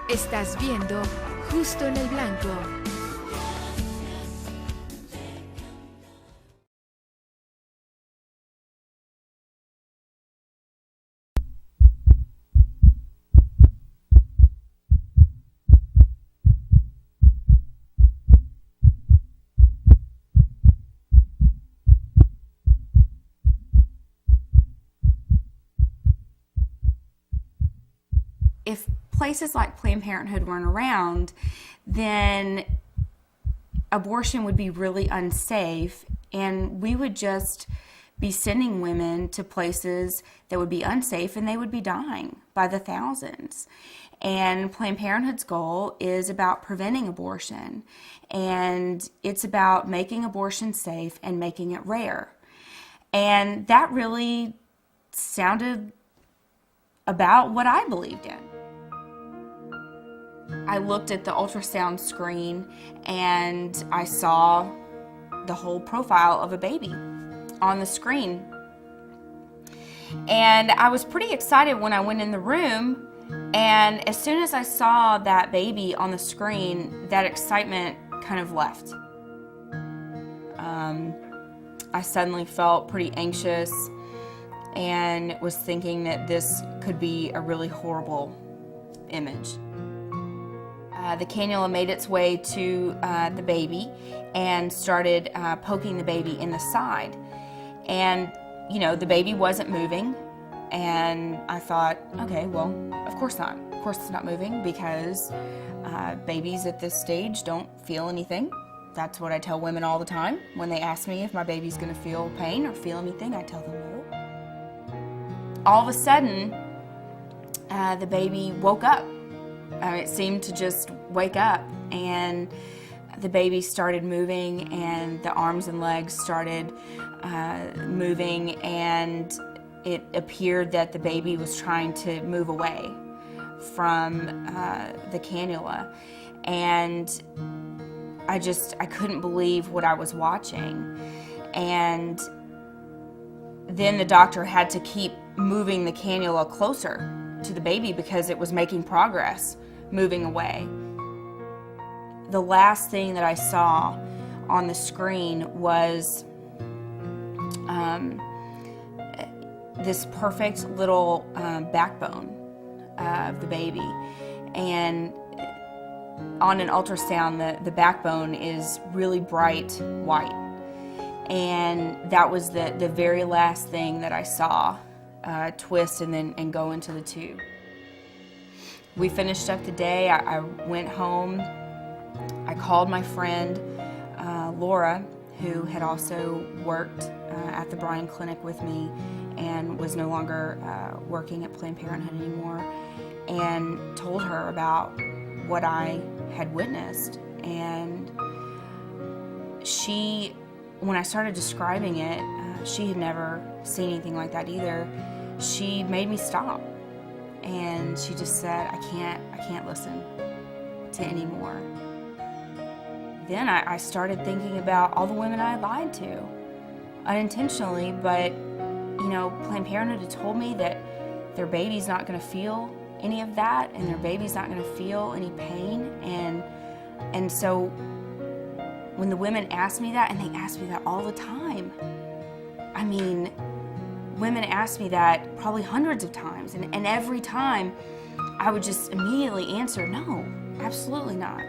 Estás viendo Justo en el Blanco. If places like Planned Parenthood weren't around, then abortion would be really unsafe, and we would just be sending women to places that would be unsafe, and they would be dying by the thousands. And Planned Parenthood's goal is about preventing abortion, and it's about making abortion safe and making it rare. And that really sounded about what I believed in. I looked at the ultrasound screen and I saw the whole profile of a baby on the screen. And I was pretty excited when I went in the room, and as soon as I saw that baby on the screen, that excitement kind of left. I suddenly felt pretty anxious and was thinking that this could be a really horrible image. The cannula made its way to the baby and started poking the baby in the side. And, you know, the baby wasn't moving. And I thought, okay, well, of course not. Of course it's not moving, because babies at this stage don't feel anything. That's what I tell women all the time. When they ask me if my baby's gonna feel pain or feel anything, I tell them no. All of a sudden, the baby woke up. It seemed to just wake up, and the baby started moving, and the arms and legs started moving, and it appeared that the baby was trying to move away from the cannula. And I couldn't believe what I was watching. And then the doctor had to keep moving the cannula closer to the baby because it was making progress moving away. The last thing that I saw on the screen was this perfect little backbone of the baby. And on an ultrasound, the backbone is really bright white. And that was the very last thing that I saw twist and go into the tube. We finished up the day. I went home. I called my friend Laura, who had also worked at the Bryan Clinic with me and was no longer working at Planned Parenthood anymore, and told her about what I had witnessed. And she, when I started describing it, she had never seen anything like that either. She made me stop, and she just said, I can't listen to any more. Then I started thinking about all the women I had lied to, unintentionally, but you know, Planned Parenthood had told me that their baby's not going to feel any of that, and their baby's not going to feel any pain, and so when the women asked me that, and they asked me that all the time, I mean, women asked me that probably hundreds of times, and every time I would just immediately answer, no, absolutely not,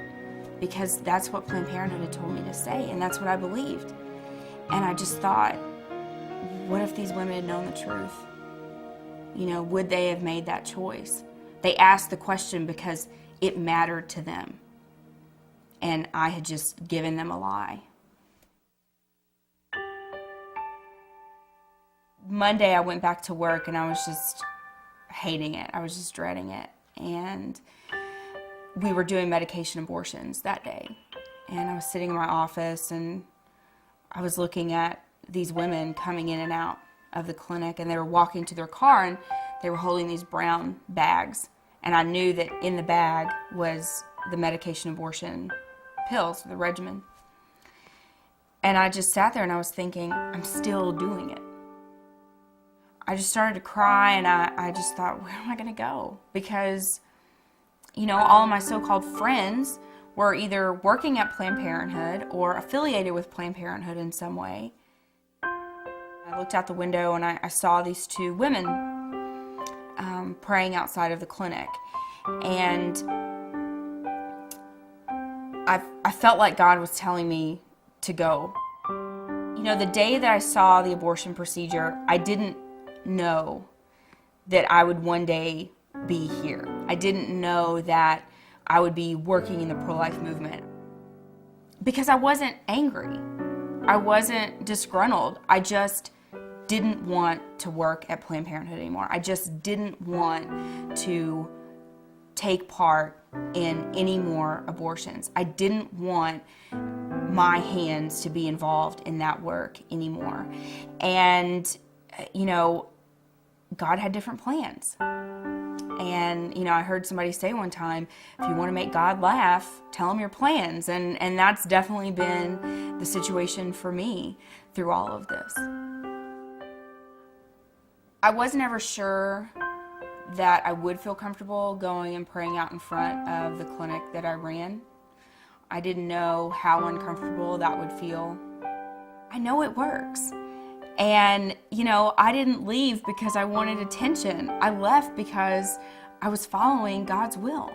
because that's what Planned Parenthood had told me to say, and that's what I believed. And I just thought, what if these women had known the truth? You know, would they have made that choice? They asked the question because it mattered to them, and I had just given them a lie. Monday I went back to work, and I was just hating it. I was just dreading it. And we were doing medication abortions that day. And I was sitting in my office, and I was looking at these women coming in and out of the clinic, and they were walking to their car, and they were holding these brown bags. And I knew that in the bag was the medication abortion pills, the regimen. And I just sat there and I was thinking, I'm still doing it. I just started to cry, and I just thought, where am I going to go? Because all of my so-called friends were either working at Planned Parenthood or affiliated with Planned Parenthood in some way. I looked out the window and I saw these two women praying outside of the clinic. And I felt like God was telling me to go. The day that I saw the abortion procedure, I didn't know that I would one day be here. I didn't know that I would be working in the pro-life movement. Because I wasn't angry. I wasn't disgruntled. I just didn't want to work at Planned Parenthood anymore. I just didn't want to take part in any more abortions. I didn't want my hands to be involved in that work anymore. And, God had different plans. And, I heard somebody say one time, if you want to make God laugh, tell him your plans. And that's definitely been the situation for me through all of this. I was never sure that I would feel comfortable going and praying out in front of the clinic that I ran. I didn't know how uncomfortable that would feel. I know it works. And, I didn't leave because I wanted attention. I left because I was following God's will.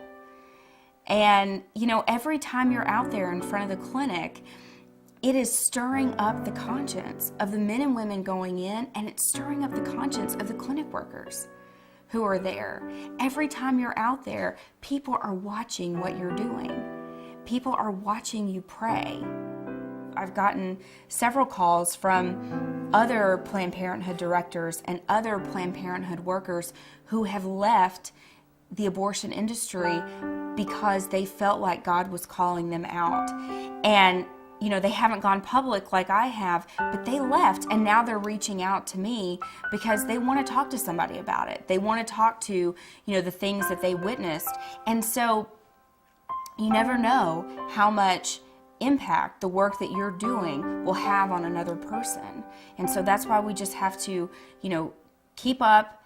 And, every time you're out there in front of the clinic, it is stirring up the conscience of the men and women going in, and it's stirring up the conscience of the clinic workers who are there. Every time you're out there, people are watching what you're doing. People are watching you pray. I've gotten several calls from other Planned Parenthood directors and other Planned Parenthood workers who have left the abortion industry because they felt like God was calling them out. And, they haven't gone public like I have, but they left, and now they're reaching out to me because they want to talk to somebody about it. They want to talk to, the things that they witnessed. And so you never know how much impact the work that you're doing will have on another person. And so that's why we just have to, keep up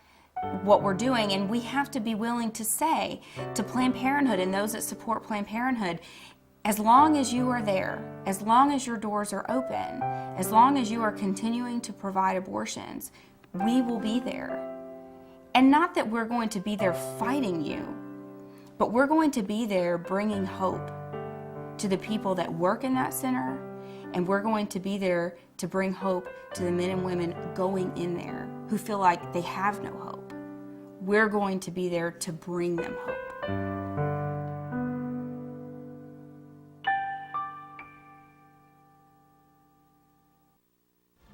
what we're doing, and we have to be willing to say to Planned Parenthood and those that support Planned Parenthood, as long as you are there, as long as your doors are open, as long as you are continuing to provide abortions, we will be there. And not that we're going to be there fighting you, but we're going to be there bringing hope to the people that work in that center, and we're going to be there to bring hope to the men and women going in there who feel like they have no hope. We're going to be there to bring them hope.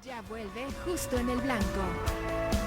Ya vuelve Justo en el Blanco.